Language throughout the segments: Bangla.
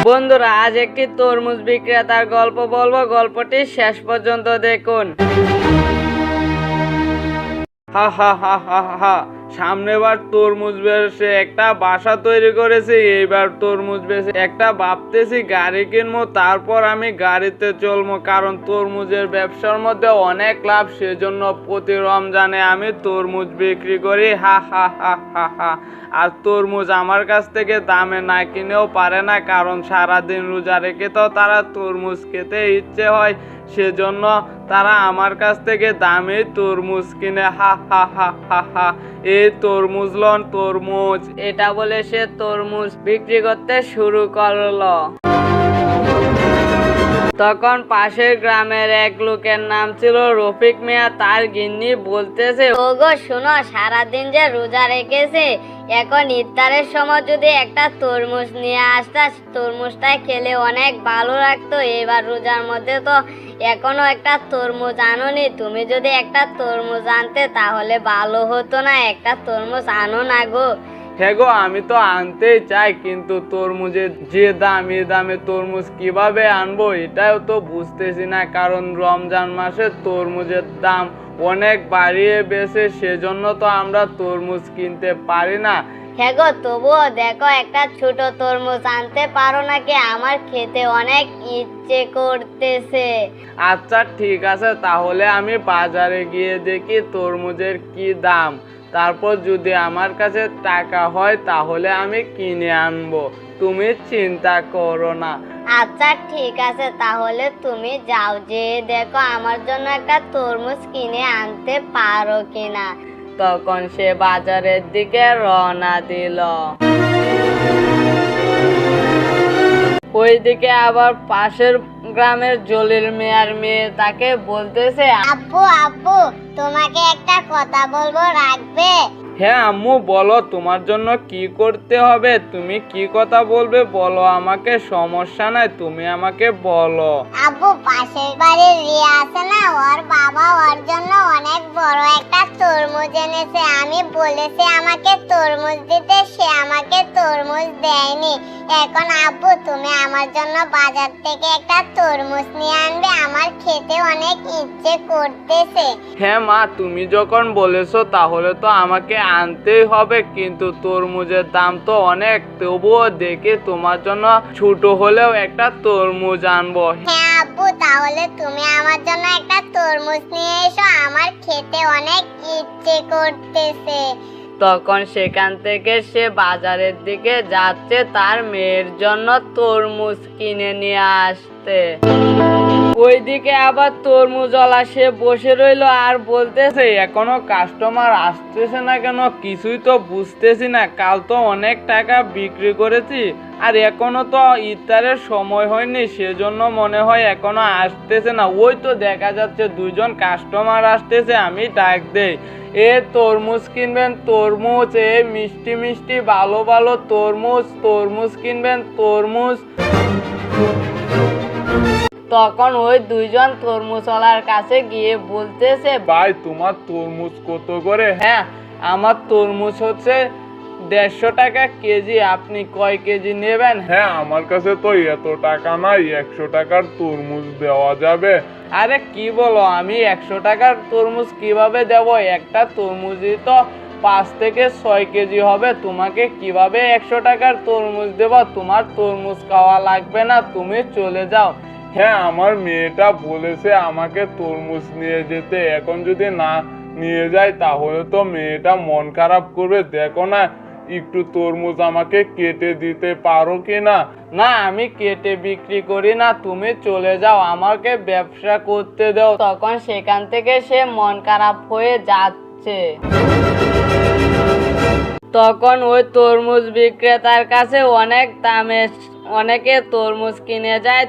বন্ধুরা, আজ একটি তরমুজ বিক্রেতার গল্প বলবো। গল্পটি শেষ পর্যন্ত দেখুন। হা হা হা হা হা। সামনেবার তরমুজ বেচে একটা বাসা তৈরি করেছি, এইবার তরমুজ বেচে একটা ভাবতেছি গাড়ি কিনবো, তারপর আমি গাড়িতে চলবো, কারণ তরমুজের ব্যবসার মধ্যে অনেক লাভ। সেজন্য প্রতি রমজানে আমি তরমুজ বিক্রি করি। হা হা হা হা হা। আর তরমুজ আমার কাছ থেকে দামে না কিনেও পারে না, কারণ সারাদিন রোজা রেখে তো তারা তরমুজ খেতে ইচ্ছে হয়, সেজন্য তারা আমার কাছ থেকে দামে তরমুজ কিনে। হা হা হা হা হা। এই তরমুজ লন তরমুজ, এটা বলে সে তরমুজ বিক্রি করতে শুরু করলো। তখন পাশের গ্রামের এক লোকের নাম ছিল রফিক মিয়া। তার গিন্নি বলতেছে, ওগো শোনো, সারাদিন যে রোজা রেখেছে, এখন ইফতারের সময় যদি একটা তরমুজ নিয়ে আসতা, তরমুজটা খেলে অনেক ভালো লাগতো। এবার রোজার মধ্যে তো এখনো একটা তরমুজ আনোনি, তুমি যদি একটা তরমুজ আনতে তাহলে ভালো হতো না? একটা তরমুজ আনো না গো। হ্যাঁ গো, আমি তো আনতেই চাই, কিন্তু তরমুজের যে দাম, এই দামে তরমুজ কিভাবে আনবো এটাও তো বুঝতেছি না, কারণ রমজান মাসে তরমুজের দাম অনেক বাড়িয়ে বেছে, সেজন্য তো আমরা তরমুজ কিনতে পারি না। হ্যাঁ গো, তবুও দেখো একটা ছোট তরমুজ আনতে পারো নাকি? আমার খেতে অনেক ইচ্ছে করতেছে। আচ্ছা ঠিক আছে, তাহলে আমি বাজারে গিয়ে দেখি তরমুজের কি দাম, তারপর যদি আমার কাছে টাকা হয় তাহলে আমি কিনে আনবো, তুমি চিন্তা করো না। আচ্ছা ঠিক আছে, তাহলে তুমি যাও, যে দেখো আমার জন্য একটা তরমুজ কিনে আনতে পারো কিনা। তখন সে বাজারের দিকে রওনা দিল। ওইদিকে আবার পাশের গ্রামের জলিল মিয়ার মেয়ে তাকে বলতেছে, আব্বু আব্বু, তোমাকে একটা কথা বলবো, রাখবে? হ্যাঁ আম্মু বলো, তোমার জন্য কি করতে হবে, তুমি কি কথা বলবে বলো আমাকে, সমস্যা নাই, তুমি আমাকে বলো। আব্বু, পাশের বাড়ির রিয়া আছে না, ওর বাবা ওর জন্য অনেক বড় একটা তরমুজ এনেছে। আমি বলেছি আমাকে তরমুজ দিতে, সে আমাকে তরমুজ দেয়নি। এখন আব্বু, তুমি আমার জন্য বাজার থেকে একটা তরমুজ নিয়ে আনবে, আমার খেতে অনেক ইচ্ছে করতেছে। হ্যাঁ মা, তুমি যখন বলেছো তাহলে তো আমাকে আনতেই হবে, কিন্তু তরমুজের দাম তো অনেক, তবুও দেখি তোমার জন্য ছোট হলেও একটা তরমুজ আনবো। হ্যাঁ আব্বু, তাহলে তুমি আমার জন্য একটা তরমুজ নিয়ে এসো, আমার খেতে অনেক ইচ্ছে করতেছে। তখন সেখান থেকে সে বাজারের দিকে যাচ্ছে তার মেয়ের জন্য তরমুজ কিনে নিয়ে আসতে। ওইদিকে আবার তরমুজওয়ালা সে বসে রইলো আর বলতেছে, এখনো কাস্টমার আসতেছে না কেন, কিছুই তো বুঝতেছি না, কাল তো অনেক টাকা বিক্রি করেছি আর এখনো তো ইফতারের সময় হয়নি, সেজন্য মনে হয় এখনো আসতেছে না। ওই তো দেখা যাচ্ছে দুইজন কাস্টমার আসতেছে, আমি ডাক দেই, এ তরমুজ কিনবেন তরমুজ, এ মিষ্টি মিষ্টি ভালো ভালো তরমুজ, তরমুজ কিনবেন তরমুজ। তখন ওই দুইজন তরমুজওয়ালার কাছে গিয়ে বলতেছে, ভাই তোমার তরমুজ কত করে? হ্যাঁ, আমার তরমুজ হচ্ছে 150 টাকা কেজি, আপনি কয় কেজি নেবেন? হ্যাঁ, আমার কাছে তো এত টাকা নাই, 100 টাকার তরমুজ দেওয়া যাবে? আরে কি বলো, আমি 100 টাকার তরমুজ কিভাবে দেব? একটা তরমুজই তো 5 থেকে 6 কেজি হবে, তোমাকে কিভাবে 100 টাকার তরমুজ দেব? তোমার তরমুজ খাওয়া লাগবে না, তুমি চলে যাও। হ্যাঁ, আমার মেয়েটা বলেছে আমাকে তরমুজ নিয়ে যেতে, এখন যদি না নিয়ে যায় তাহলে তো মেয়েটা মন খারাপ করবে। দেখো না, একটু তরমুজ আমাকে কেটে দিতে পারো কিনা? না, আমি কেটে বিক্রি করি না, তুমি চলে যাও, আমাকে ব্যবসা করতে দাও। তখন সেখান থেকে সে মন খারাপ হয়ে যাচ্ছে। তখন ওই তরমুজ বিক্রেতার কাছে অনেক দামে অনেকে তরমুজ কিনে যায়।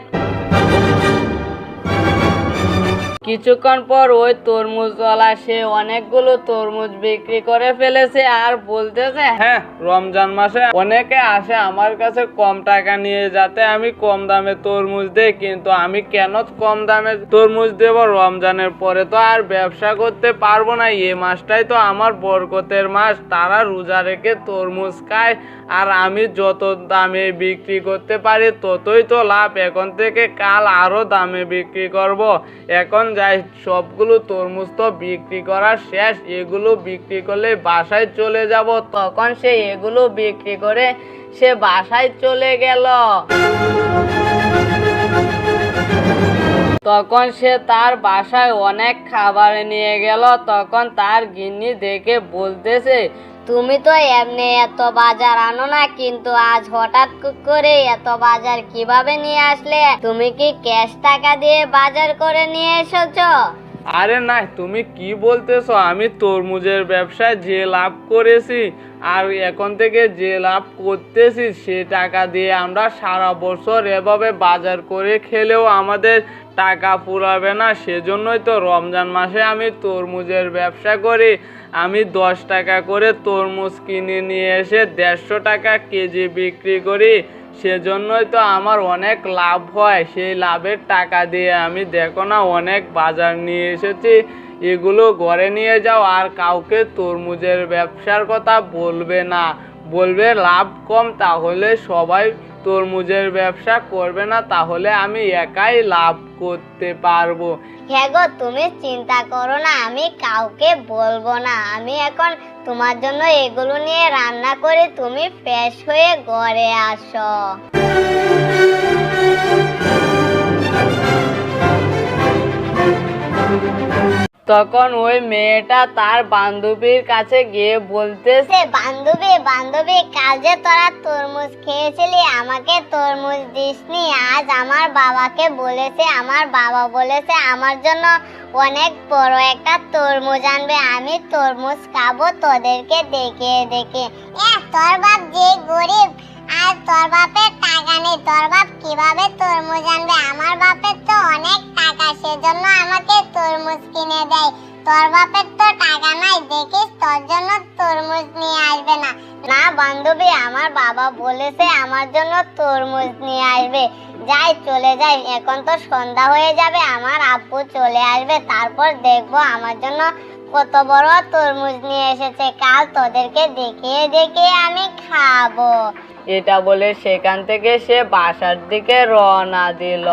কিছুক্ষণ পর ওই তরমুজওয়ালা সে অনেকগুলো তরমুজ বিক্রি করে ফেলেছে আর বলতেছে, হ্যাঁ, রমজান মাসে অনেকে আসে আমার কাছে কম টাকা নিয়ে, যাতে আমি কম দামে তরমুজ দেই, কিন্তু আমি কেন কম দামে তরমুজ দেব? রমজানের পরে তো আর ব্যবসা করতে পারবো না, এই মাসটাই তো আমার বরকতের মাস। তারা রোজা রেখে তরমুজ খায় আর আমি যত দামে বিক্রি করতে পারি ততই তো লাভ। এখন থেকে কাল আরো দামে বিক্রি করব। এখন যাই, সবগুলো তরমুজ তো বিক্রি করা শেষ, এগুলো বিক্রি করলে বাসায় চলে যাব। তখন সে এগুলো বিক্রি করে সে বাসায় চলে গেল। তখন সে তার বাসায় অনেক খাবার নিয়ে গেল। তখন তার গিন্নি দেখে বলতেছে, তুমি তো এমনি এত বাজার আনো না, কিন্তু আজ হঠাৎ করে এত বাজার কিভাবে নিয়ে আসলে? তুমি কি ক্যাশ টাকা দিয়ে বাজার করে নিয়ে এসেছো? আরে না, তুমি কি বলতেছো? আমি তরমুজের ব্যবসায় যে লাভ করেছি আর এখন থেকে যে লাভ করতেছি সে টাকা দিয়ে আমরা সারা বছর এভাবে বাজার করে খেলেও আমাদের টাকা ফুরাবে না। সেজন্যই তো রমজান মাসে আমি তরমুজের ব্যবসা করি। আমি 10 টাকা করে তরমুজ কিনে নিয়ে এসে 150 টাকা কেজি বিক্রি করি। সেজন্যই তো আমার অনেক লাভ হয়। সেই লাভের টাকা দিয়ে আমি দেখো না অনেক বাজার নিয়ে এসেছি। এগুলো ঘরে নিয়ে যাও আর কাউকে তরমুজের ব্যবসার কথা বলবে না, বলবে লাভ কম, তাহলে সবাই তরমুজের ব্যবসা করবে না, তাহলে আমি একাই লাভ করতে পারবো। হ্যাঁ গো, তুমি চিন্তা করো না, আমি কাউকে বলবো না। আমি এখন তোমার জন্য এগুলো নিয়ে রান্না করে তুমি ফ্রেশ হয়ে ঘরে আসো। তখন ওই মেয়েটা তার বান্ধবীর কাছে গিয়ে বলতেছে, বান্ধবী বান্ধবী, কাল যে তোরা তরমুজ খেয়েছিলি, আমাকে তরমুজ দিসনি। আজ আমার বাবাকে বলেছে, আমার বাবা বলেছে আমার জন্য অনেক বড় একটা তরমুজ আনবে। আমি তরমুজ খাবো তোদেরকে দেখে দেখে। তোর বাপ যে গরিব, আর তোর বাপের টাকা নেই, তোর বাপ কিভাবে তরমুজ আনবে? আমার বাপের তো অনেক টাকা, সেজন্য আমাকে তরমুজ কিনে দেয়। তোর বাপের তো টাকা নাই, দেখিস তোর জন্য তরমুজ নিয়ে আসবে না। না বান্ধবী, আমার বাবা বলেছে আমার জন্য তরমুজ নিয়ে আসবে। যাই, চলে যাই, এখন তো সন্ধ্যা হয়ে যাবে, আমার আব্বু চলে আসবে, তারপর দেখবো আমার জন্য কত বড় তরমুজ নিয়ে এসেছে। কাল তোদেরকে দেখিয়ে দেখিয়ে আমি খাবো। এটা বলে সেখান থেকে সে বাসার দিকে রওনা দিল।